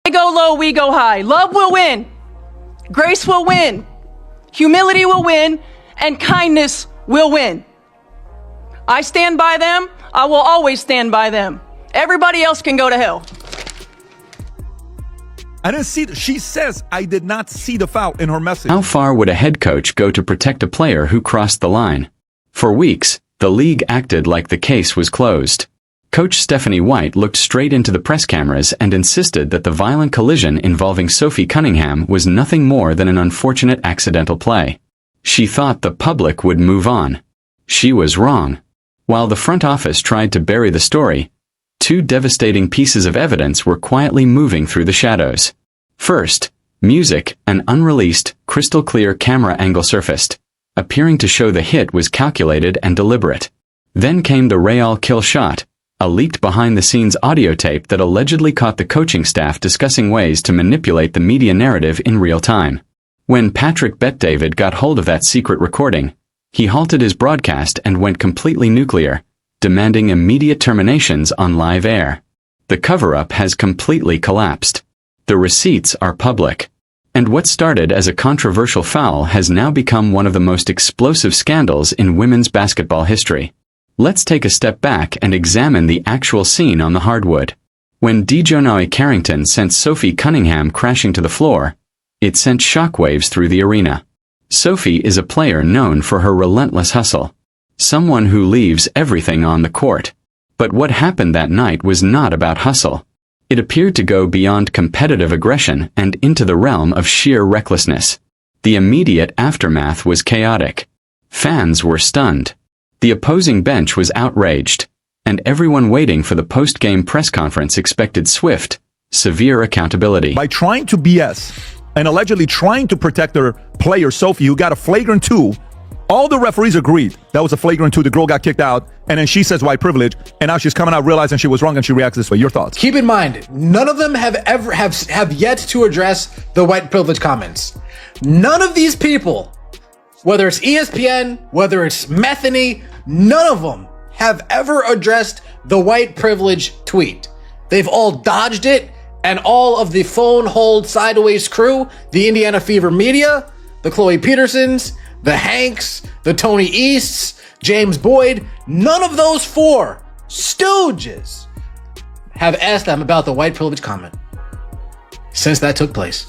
They go low, we go high. Love will win. Grace will win. Humility will win. And kindness will win. I stand by them. I will always stand by them. Everybody else can go to hell. I didn't see. She says, I did not see the foul in her message. How far would a head coach go to protect a player who crossed the line? For weeks, the league acted like the case was closed. Coach Stephanie White looked straight into the press cameras and insisted that the violent collision involving Sophie Cunningham was nothing more than an unfortunate accidental play. She thought the public would move on. She was wrong. While the front office tried to bury the story, two devastating pieces of evidence were quietly moving through the shadows. First, music, an unreleased, crystal-clear camera angle surfaced, appearing to show the hit was calculated and deliberate. Then came the Real kill shot, a leaked behind-the-scenes audio tape that allegedly caught the coaching staff discussing ways to manipulate the media narrative in real time. When Patrick Bet-David got hold of that secret recording, he halted his broadcast and went completely nuclear, demanding immediate terminations on live air. The cover-up has completely collapsed. The receipts are public. And what started as a controversial foul has now become one of the most explosive scandals in women's basketball history. Let's take a step back and examine the actual scene on the hardwood. When DeJohnny Carrington sent Sophie Cunningham crashing to the floor, it sent shockwaves through the arena. Sophie is a player known for her relentless hustle. Someone who leaves everything on the court. But what happened that night was not about hustle. It appeared to go beyond competitive aggression and into the realm of sheer recklessness. The immediate aftermath was chaotic. Fans were stunned. The opposing bench was outraged, and everyone waiting for the post-game press conference expected swift, severe accountability. By trying to BS and allegedly trying to protect their player, Sophie, who got a flagrant 2, all the referees agreed that was a flagrant 2. The girl got kicked out, and then she says white privilege, and now she's coming out realizing she was wrong, and she reacts this way. Your thoughts? Keep in mind, none of them have yet to address the white privilege comments. None of these people, whether it's ESPN, whether it's Metheny, none of them have ever addressed the white privilege tweet. They've all dodged it, and all of the phone hold sideways crew, the Indiana Fever media, the Chloe Petersons, the Hanks, the Tony Easts, James Boyd, none of those four stooges have asked them about the white privilege comment since that took place.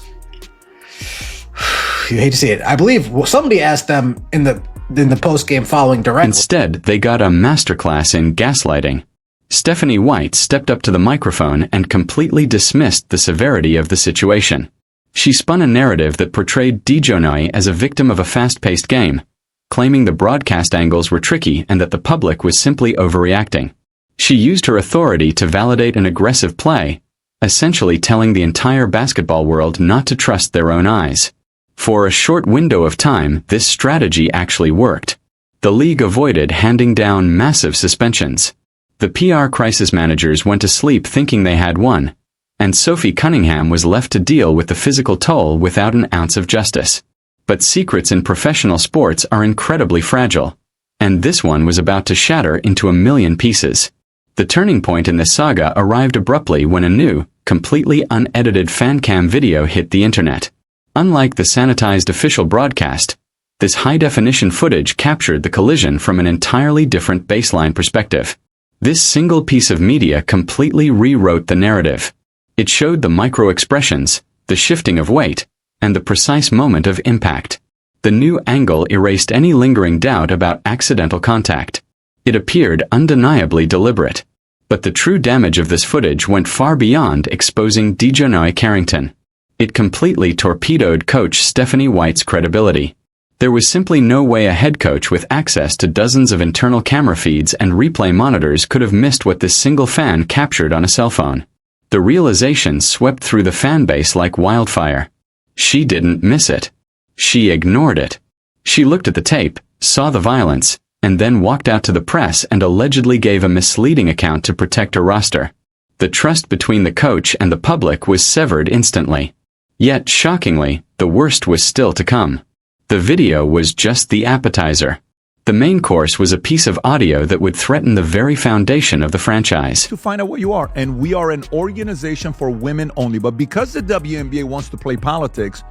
You hate to see it. I believe somebody asked them in the post-game following directly. Instead, they got a masterclass in gaslighting. Stephanie White stepped up to the microphone and completely dismissed the severity of the situation. She spun a narrative that portrayed DeJohnny as a victim of a fast-paced game, claiming the broadcast angles were tricky and that the public was simply overreacting. She used her authority to validate an aggressive play, essentially telling the entire basketball world not to trust their own eyes. For a short window of time, this strategy actually worked. The league avoided handing down massive suspensions. The PR crisis managers went to sleep thinking they had won, and Sophie Cunningham was left to deal with the physical toll without an ounce of justice. But secrets in professional sports are incredibly fragile, and this one was about to shatter into a million pieces. The turning point in this saga arrived abruptly when a new, completely unedited fan cam video hit the internet. Unlike the sanitized official broadcast, this high-definition footage captured the collision from an entirely different baseline perspective. This single piece of media completely rewrote the narrative. It showed the micro-expressions, the shifting of weight, and the precise moment of impact. The new angle erased any lingering doubt about accidental contact. It appeared undeniably deliberate. But the true damage of this footage went far beyond exposing DeJohnny Carrington. It completely torpedoed coach Stephanie White's credibility. There was simply no way a head coach with access to dozens of internal camera feeds and replay monitors could have missed what this single fan captured on a cell phone. The realization swept through the fan base like wildfire. She didn't miss it. She ignored it. She looked at the tape, saw the violence, and then walked out to the press and allegedly gave a misleading account to protect her roster. The trust between the coach and the public was severed instantly. Yet, shockingly, the worst was still to come. The video was just the appetizer. The main course was a piece of audio that would threaten the very foundation of the franchise. To find out what you are. And we are an organization for women only. But because the WNBA wants to play politics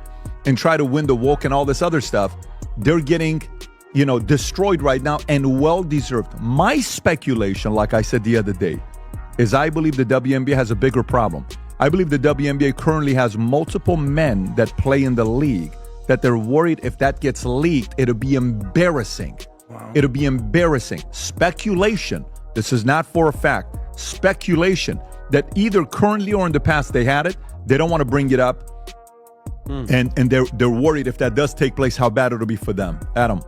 and try to win the woke and all this other stuff, they're getting, destroyed right now, and well-deserved. My speculation, like I said the other day, is I believe the WNBA has a bigger problem. I believe the WNBA currently has multiple men that play in the league that they're worried if that gets leaked, it'll be embarrassing. Wow. It'll be embarrassing. Speculation. This is not for a fact. Speculation that either currently or in the past they had it. They don't want to bring it up. And they're worried if that does take place, how bad it'll be for them. Adam.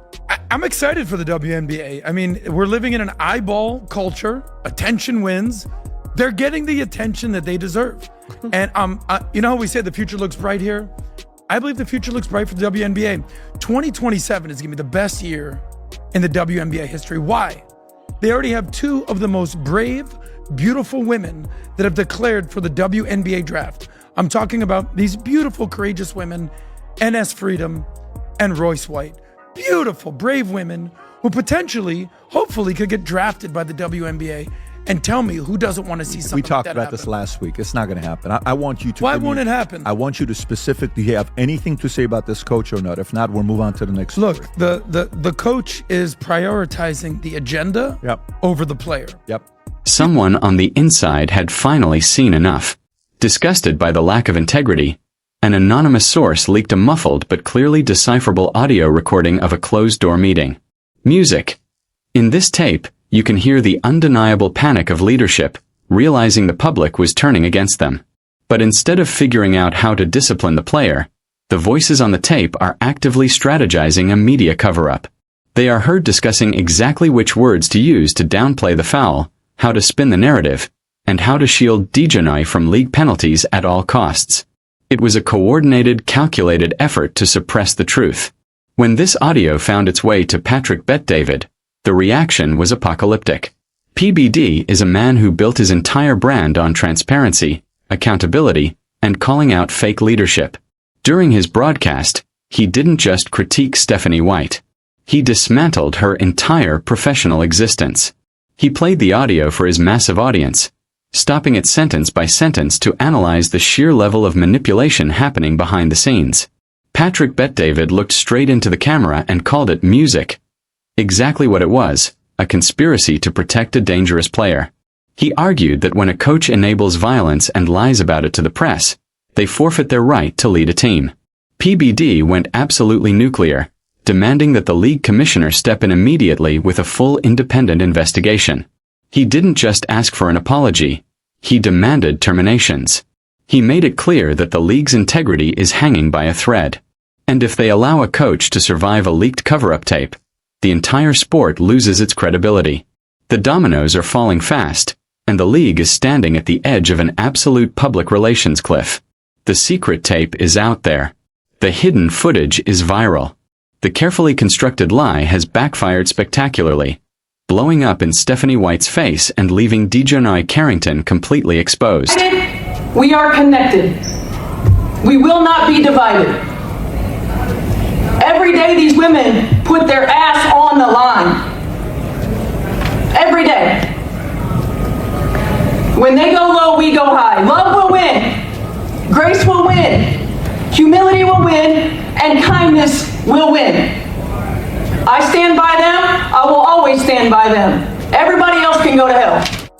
I'm excited for the WNBA. I mean, we're living in an eyeball culture. Attention wins. They're getting the attention that they deserve. And you know how we say the future looks bright here? I believe the future looks bright for the WNBA. 2027 is going to be the best year in the WNBA history. Why? They already have two of the most brave, beautiful women that have declared for the WNBA draft. I'm talking about these beautiful, courageous women, NS Freedom and Royce White. Beautiful, brave women who potentially, hopefully, could get drafted by the WNBA. And tell me, who doesn't want to see something We talked like that about happen? this last week. It's not going to happen. I want you to. Why won't it happen? I want you to specifically have anything to say about this coach or not. If not, we'll move on to the next story. Look, the coach is prioritizing the agenda over the player. Yep. Someone on the inside had finally seen enough. Disgusted by the lack of integrity, an anonymous source leaked a muffled but clearly decipherable audio recording of a closed-door meeting. Music. In this tape, you can hear the undeniable panic of leadership, realizing the public was turning against them. But instead of figuring out how to discipline the player, the voices on the tape are actively strategizing a media cover-up. They are heard discussing exactly which words to use to downplay the foul, how to spin the narrative, and how to shield DeJournay from league penalties at all costs. It was a coordinated, calculated effort to suppress the truth. When this audio found its way to Patrick Bet-David, the reaction was apocalyptic. PBD is a man who built his entire brand on transparency, accountability, and calling out fake leadership. During his broadcast, he didn't just critique Stephanie White. He dismantled her entire professional existence. He played the audio for his massive audience, stopping it sentence by sentence to analyze the sheer level of manipulation happening behind the scenes. Patrick Bet-David looked straight into the camera and called it music. Exactly what it was, a conspiracy to protect a dangerous player. He argued that when a coach enables violence and lies about it to the press, they forfeit their right to lead a team. PBD went absolutely nuclear, demanding that the league commissioner step in immediately with a full independent investigation. He didn't just ask for an apology, he demanded terminations. He made it clear that the league's integrity is hanging by a thread. And if they allow a coach to survive a leaked cover-up tape, the entire sport loses its credibility. The dominoes are falling fast, and the league is standing at the edge of an absolute public relations cliff. The secret tape is out there. The hidden footage is viral. The carefully constructed lie has backfired spectacularly, blowing up in Stephanie White's face and leaving DeJournay Carrington completely exposed. We are connected. We will not be divided. Every day these women put their ass on the line. Every day. When they go low, we go high. Love will win. Grace will win. Humility will win. And kindness will win. I stand by them. I will always stand by them. Everybody else can go to hell.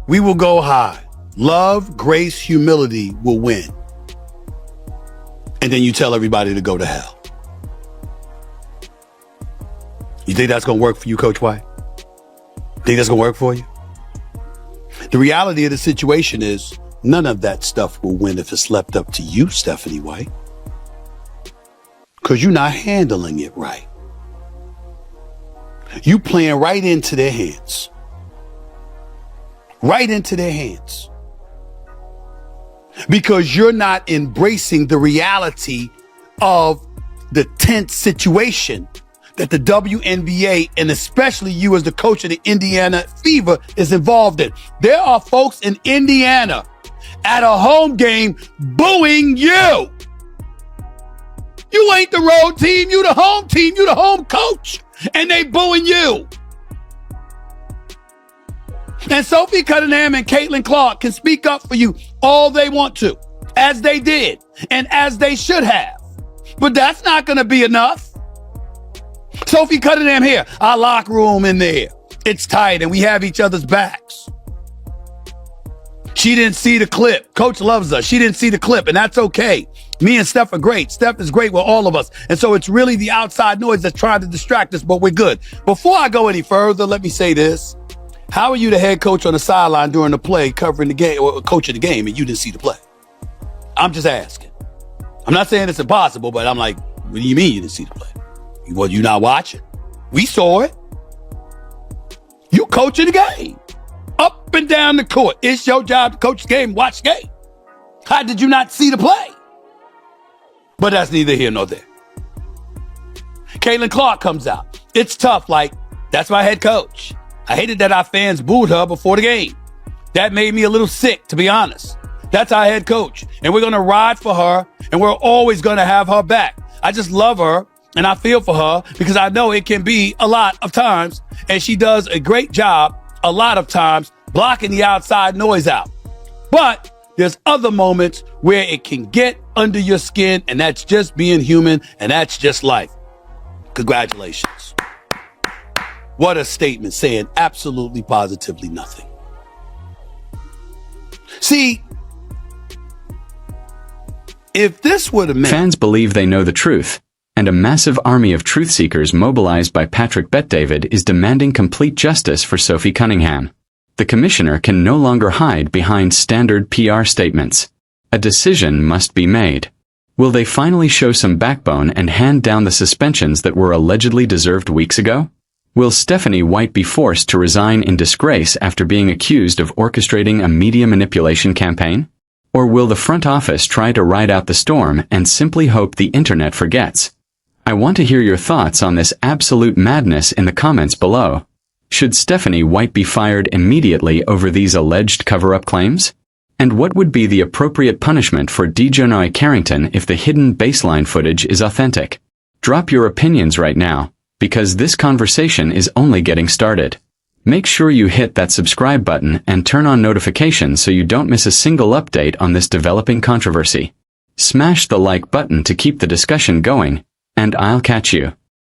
We will go high. Love, grace, humility will win. And then you tell everybody to go to hell. You think that's going to work for you, Coach White? Think that's going to work for you? The reality of the situation is none of that stuff will win if it's left up to you, Stephanie White. Because you're not handling it right. You playing right into their hands. Right into their hands. Because you're not embracing the reality of the tense situation that the WNBA, and especially you as the coach of the Indiana Fever, is involved in. There are folks in Indiana at a home game booing you. You ain't the road team, you the home team, you the home coach. and they booing you. And Sophie Cunningham and Caitlin Clark can speak up for you all they want to, as they did, and as they should have. But that's not going to be enough. Sophie Cunningham here, our locker room in there. It's tight and we have each other's backs. She didn't see the clip. Coach loves us. She didn't see the clip, and that's okay. Me and Steph are great. Steph is great with all of us. And so it's really the outside noise that's trying to distract us, but we're good. Before I go any further, let me say this. How are you the head coach on the sideline during the play, covering the game, or coaching the game, and you didn't see the play? I'm just asking. I'm not saying it's impossible, but I'm like, what do you mean you didn't see the play? Well, you not watching? We saw it. You coaching the game. Up and down the court. It's your job to coach the game, watch the game. How did you not see the play? But that's neither here nor there. Caitlin Clark comes out. It's tough, like, that's my head coach. I hated that our fans booed her before the game. That made me a little sick, to be honest. That's our head coach. And we're going to ride for her, and we're always going to have her back. I just love her, and I feel for her because I know it can be a lot of times, and she does a great job a lot of times blocking the outside noise out. But there's other moments where it can get under your skin, and that's just being human, and that's just life. Congratulations. What a statement, saying absolutely positively nothing. See, if this would have meant... Fans believe they know the truth, and a massive army of truth seekers mobilized by Patrick Bet-David is demanding complete justice for Sophie Cunningham. The commissioner can no longer hide behind standard PR statements. A decision must be made. Will they finally show some backbone and hand down the suspensions that were allegedly deserved weeks ago? Will Stephanie White be forced to resign in disgrace after being accused of orchestrating a media manipulation campaign? Or will the front office try to ride out the storm and simply hope the internet forgets? I want to hear your thoughts on this absolute madness in the comments below. Should Stephanie White be fired immediately over these alleged cover-up claims? And what would be the appropriate punishment for Dejonoy Carrington if the hidden baseline footage is authentic? Drop your opinions right now, because this conversation is only getting started. Make sure you hit that subscribe button and turn on notifications so you don't miss a single update on this developing controversy. Smash the like button to keep the discussion going, and I'll catch you